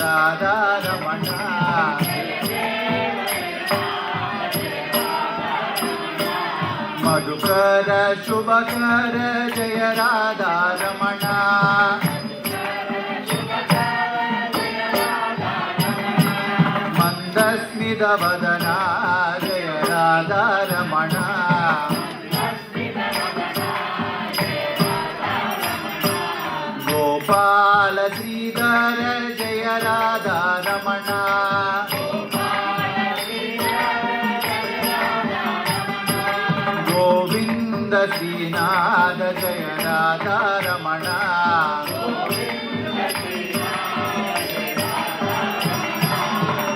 ರಾಧಾರಮಣ ಮಧುಕರ ಶುಭಕರ ಜಯ ರಾಧಾರಮಣ ಮಂದಸ್ಮಿತ ವದನ ಜಯ ರಾಧಾರಮಣ ಗೋಪಾಲ ಶ್ರೀಧರ ಜಯ ರಾಧಾರಮಣ ಗೋವಿಂದ ಶ್ರೀನಾಥ ಜಯ ರಾಧಾರಮಣ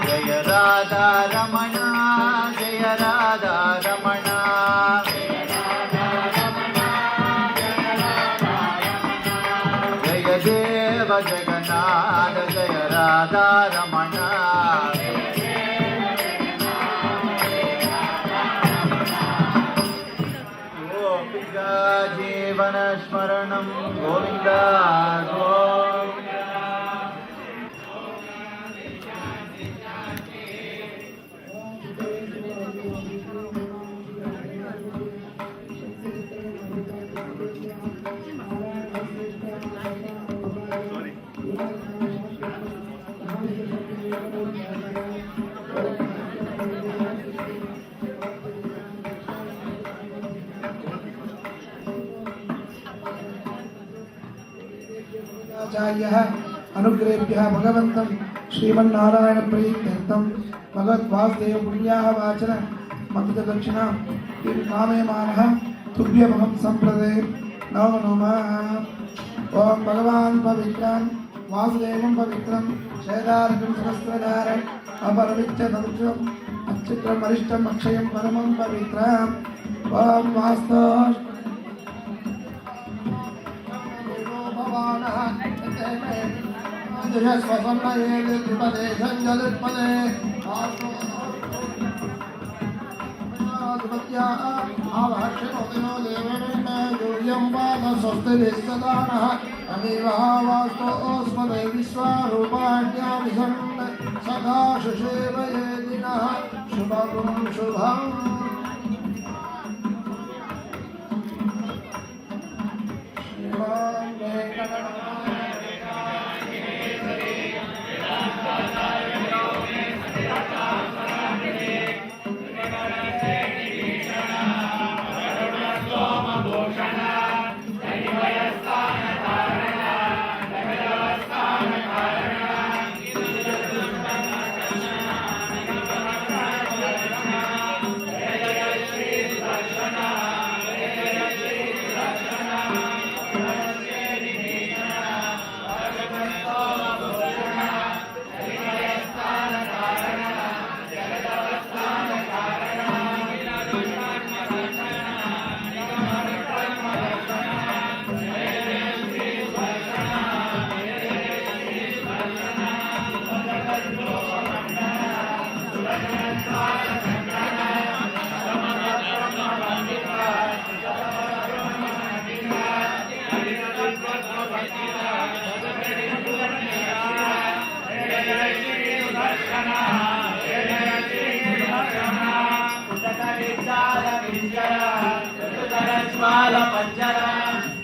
ಜಯ ರಾಧಾರಮಣ ಜಯ ರಾಧಾರಮಣ ಜಯ ದೇವ ಜಗನ್ನಾಥ ಜಯ ರಾಧಾರಮಣ ಗೋಪಿಕಾ ಜೀವನ ಸ್ಮರಣಂ ಗೋವಿಂದ ಗೋವಿಂದ. आचार्यः अनुग्रहेभ्यः भगवन्तं श्रीमन्नारायण प्रीत्यर्थं भगवद्वासुदेव पुण्याः वाचन मन्त्रदक्षिणां किं कामयमानः तुभ्यमहं सम्प्रदे नमो नमः। ओम भगवान् पवित्रं वासुदेवं पवित्रं शैलार्कं सहस्रधारम् अपरमिच्च तदुषम् अच्युतम् अरिष्टम् अक्षयं परमं पवित्रम् ओम वास्तु सदा शुभं शुभम्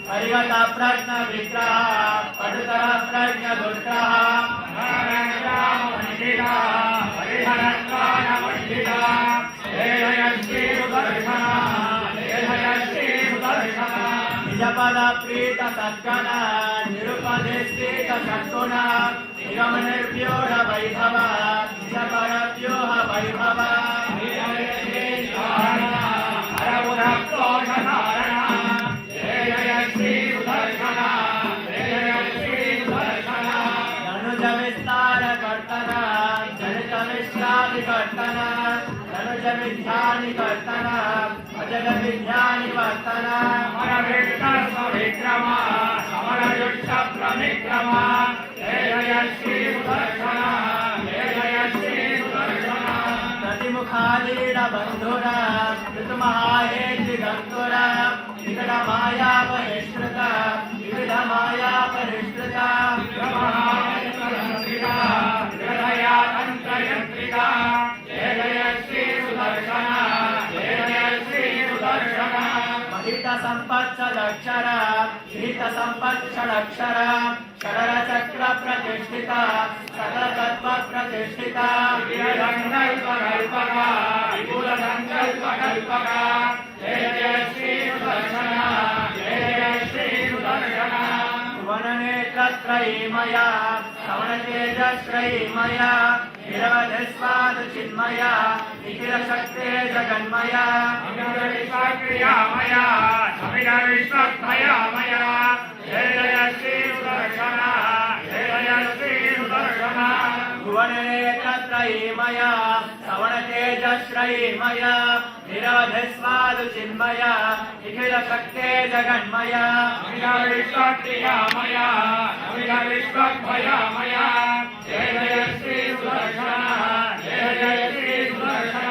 हरिवता प्रश्न विग्रह पटुतर प्रज्ञ दुष्टः हरिहरत्वान मंडिता श्री सुदर्शन निजपद प्रीत सद्गण निरुपदेशित सद्गुण निगम निर्व्यूढ़ वैभव निजपरव्यूह वैभव धनुज विद्यानि कर्तन अजल विद्यानि वर्तन विक्रम समर युक्त प्रविक्रम जय श्री सुदर्शन जय श्री सुदर्शन प्रतिमुखालीन बंधुर ऋतुमहाहेति गंतुर विकट माया परिष्कृत विविध माया परिष्कृत ಸಂವತ್ಸರಾಕ್ಷರ ಹಿತ ಸಂಪತ್ ಷಡಕ್ಷರ ಷಡರ ಚಕ್ರ ಪ್ರತಿಷ್ಠಿತ ಸಕಲ ತತ್ವ ಪ್ರತಿಷ್ಠಿತ ಸಂಕಲ್ಪ ಕಲ್ಪಕ ವಿಪುಲ ಸಂಕಲ್ಪ ಕಲ್ಪಕ ಜಯ ಜಯ ಶ್ರೀ ಸುದರ್ಶನ ಜಯ ಜಯ ಶ್ರೀ ಸುದರ್ಶನ ವನನೇತ್ರತ್ರಯೀಮಯ ಶ್ರವಣತೇಜಶ್ರಯೀಮಯ ನಿರವಧಿಸ್ವಾದ ಚಿನ್ಮಯ ನಿಖಿಲ ಶಕ್ತೇ ಜಗನ್ಮಯ ಕ್ರಿಯಾಮಯ ಸಮಿದ ವಿಶ್ವಮಯ ಜಯ ಜಯ ಶ್ರೀ ಸುದರ್ಶನ ಜಯ ಜಯ ಶ್ರೀ ಸುದರ್ಶನ ಭುವನೇತ್ರತ್ರಯೀಮಯ ಶ್ರವಣತೇಜಶ್ರಯೀಮಯ ನಿರವಧಿಸ್ವಾದು ಚಿನ್ಮಯ ನಿಖಿಲ ಶಕ್ತೇ ಜಗನ್ಮಯ ವಿಶ್ವಕ್ರಿಯಾಮಯ ನಮಿದ ವಿಶ್ವಮಯ ಜಯ ಜಯ ಶ್ರೀ ಸುದರ್ಶನ ಜಯ ಜಯ ಶ್ರೀ ಸುದರ್ಶನ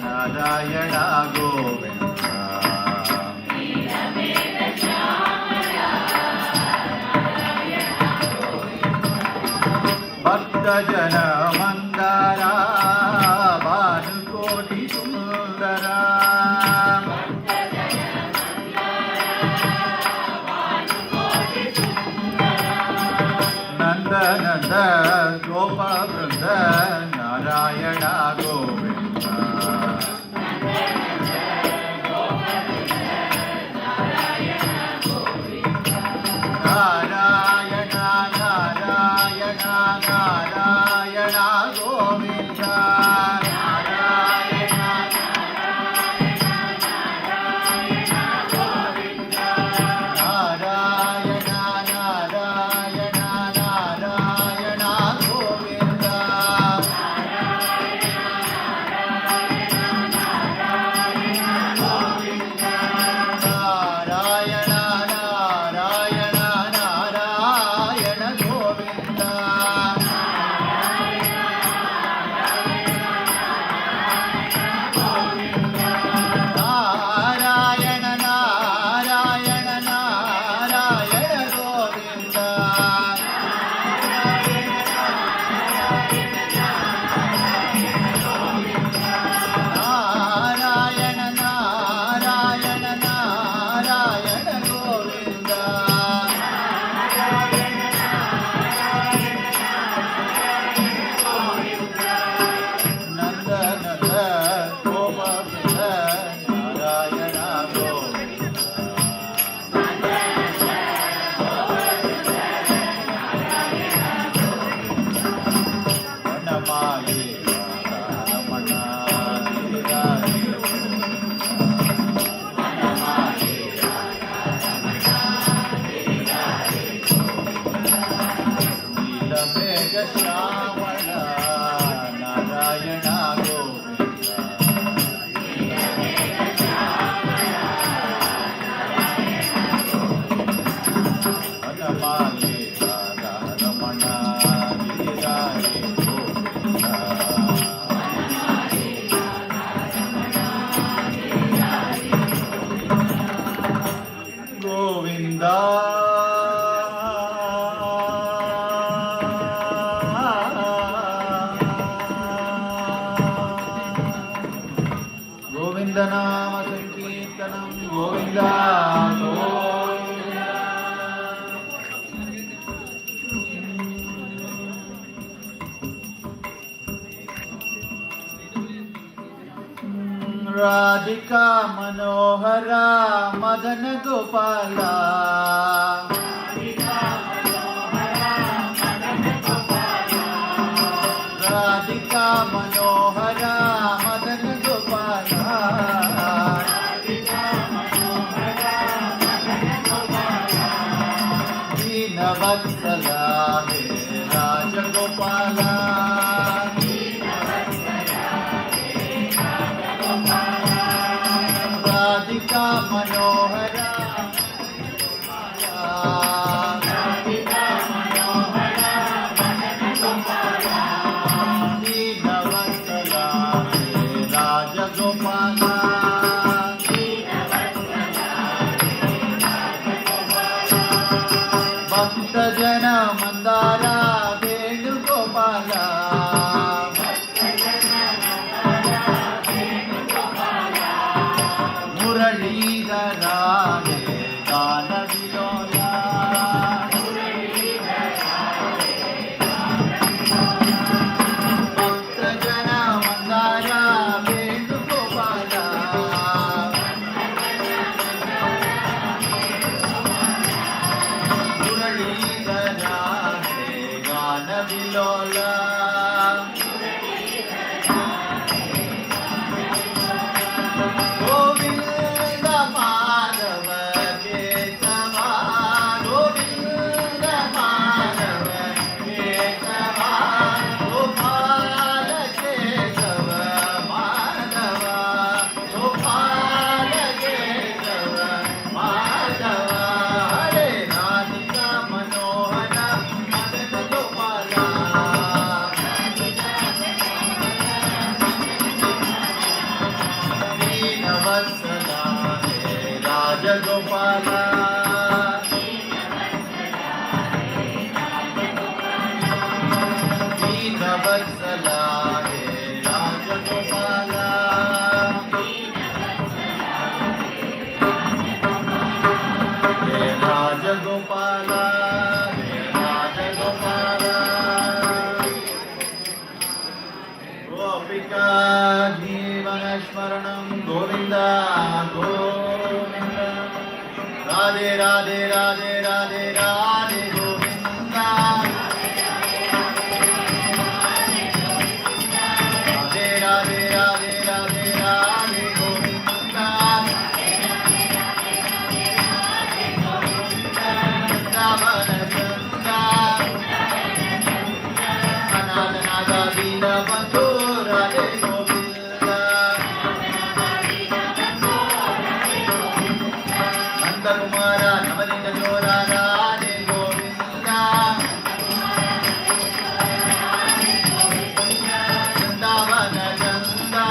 ನಾರಾಯಣ ಗೋವಿಂದ ಭಕ್ತ ಜನ ಮಂದರ ಭಾನುಕೋಟಿ ಸುಂದರ ನಂದ ನಂದ ಗೋಪ ವೃಂದ ನಾರಾಯಣ ಗೋವಿಂದ ನಾರಾಯಣ ನಾರಾಯಣ ನಾರಾಯಣ ಗೋವಿಂದ ನಾರಾಯಣ गोविन्द नाम संकीर्तनं गोविन्द गोविन्द। राधिका मनोहरा मदन गोपाला राधिका मनोहरा मदन गोपाला दीनवत्सला हे राजगोपाला राधिका मनोहरा दीनवत्सला हे राजगोपाला भक्तजन मंदारा वेणुगोपाला मुरलीधरा हे गानविलोला भक्तजन मंदारा वेणुगोपाला मुरलीधरा हे गानविलोला गोविंद माधव केशव गोविंद माधव केशव गोपाल केशव माधव गोपाल केशव माधव हरे राधिका मनोहर मदन गोपाला दीनवत्सला हे राजगोपाला दीनवत्सला हे राजगोपाला हे राजगोपाला हे राजगोपाला गोपिका जीवनस्मरणं गोविन्द गोविन्द राधे राधे राधे राधे राधे गोविन्द राधे राधे राधे राधे राधे गोविन्द वृन्दावन वृन्दा अनाथ दीनबन्धु राधे गोविन्द नन्दकुमार नवनीत चोरा राधे गोविन्द वृन्दावन चन्दा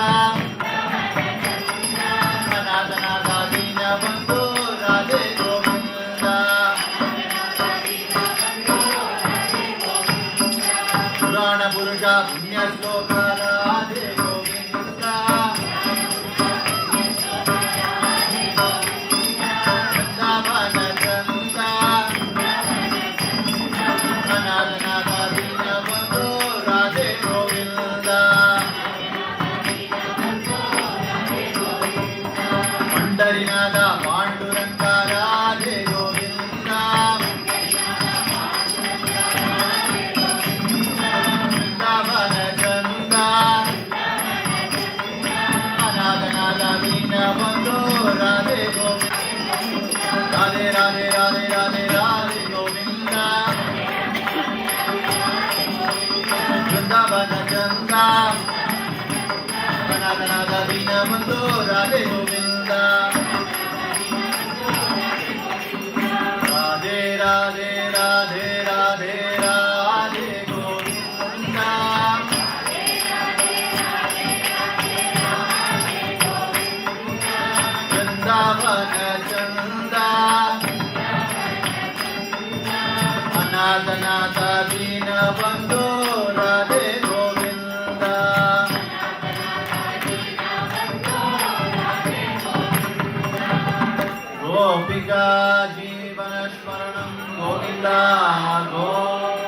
अनाथ दीनबन्धु राधे गोविन्द पुराण पुरुष पुण्य श्लोक राधे गोविन्द वृन्दावन चन्दा अनाथ दीनबन्धु राधे गोविन्द पंडरीनाथ पाण्डुरङ्ग राधे गोविन्द वृन्दावन चन्दा अनाथ दीनबन्धु राधे गोविन्द राधे राधे राधे राधे राधे गोविन्द वृन्दावन चन्दा अनाथ दीनबन्धु राधे गोविन्द राधे राधे राधे राधे राधे गोविन्द वृन्दावन चन्दा अनाथ दीनबन्धु राधे गोविन्द गोपिका जीवनस्मरणं गोविन्द गोविन्द